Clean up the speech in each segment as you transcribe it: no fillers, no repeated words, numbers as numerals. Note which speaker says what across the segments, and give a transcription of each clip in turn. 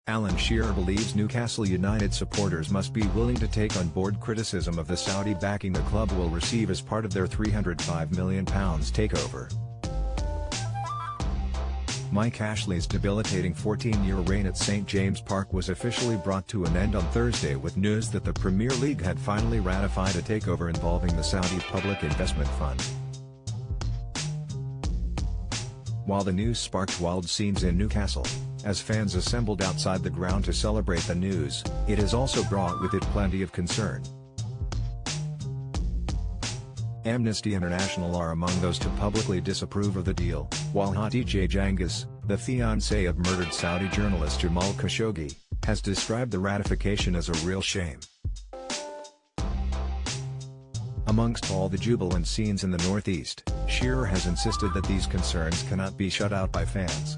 Speaker 1: Alan Shearer believes Newcastle United supporters must be willing to take on board criticism of the Saudi backing the club will receive as part of their £305 million takeover. Mike Ashley's debilitating 14-year reign at St James Park was officially brought to an end on Thursday with news that the Premier League had finally ratified a takeover involving the Saudi Public Investment Fund. While the news sparked wild scenes in Newcastle, as fans assembled outside the ground to celebrate the news, it has also brought with it plenty of concern. Amnesty International are among those to publicly disapprove of the deal, while Hatice Cengiz, the fiancée of murdered Saudi journalist Jamal Khashoggi, has described the ratification as a real shame. Amongst all the jubilant scenes in the Northeast, Shearer has insisted that these concerns cannot be shut out by fans.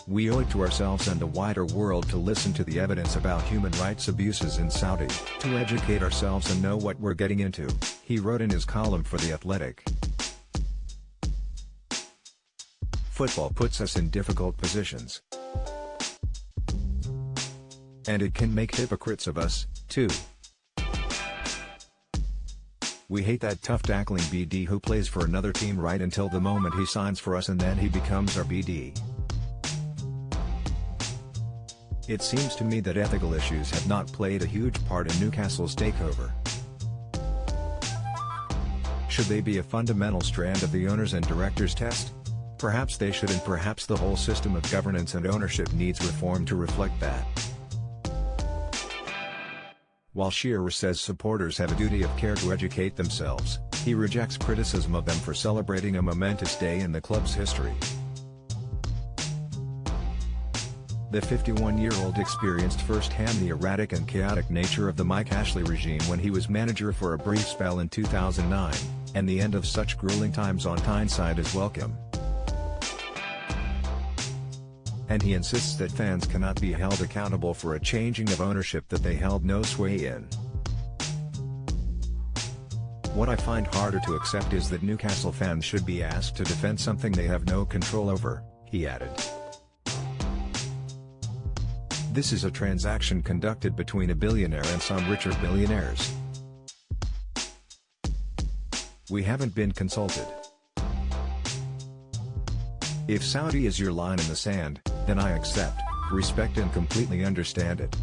Speaker 1: "We owe it to ourselves and the wider world to listen to the evidence about human rights abuses in Saudi, to educate ourselves and know what we're getting into," he wrote in his column for The Athletic. "Football puts us in difficult positions. And it can make hypocrites of us, too. We hate that tough tackling BD who plays for another team right until the moment he signs for us and then he becomes our BD. It seems to me that ethical issues have not played a huge part in Newcastle's takeover. Should they be a fundamental strand of the owners and directors test? Perhaps they should, and perhaps the whole system of governance and ownership needs reform to reflect that." While Shearer says supporters have a duty of care to educate themselves, he rejects criticism of them for celebrating a momentous day in the club's history. The 51-year-old experienced firsthand the erratic and chaotic nature of the Mike Ashley regime when he was manager for a brief spell in 2009, and the end of such grueling times on Tyneside is welcome. And he insists that fans cannot be held accountable for a changing of ownership that they held no sway in. "What I find harder to accept is that Newcastle fans should be asked to defend something they have no control over," he added. "This is a transaction conducted between a billionaire and some richer billionaires. We haven't been consulted. If Saudi is your line in the sand, then I accept, respect and completely understand it.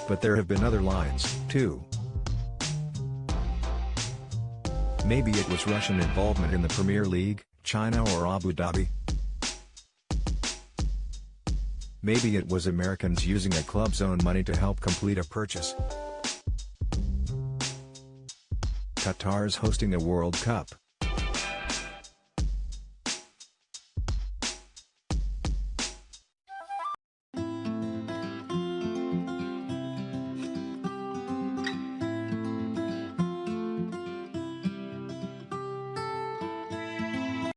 Speaker 1: But there have been other lines, too. Maybe it was Russian involvement in the Premier League, China or Abu Dhabi. Maybe it was Americans using a club's own money to help complete a purchase. Qatar's hosting a World Cup.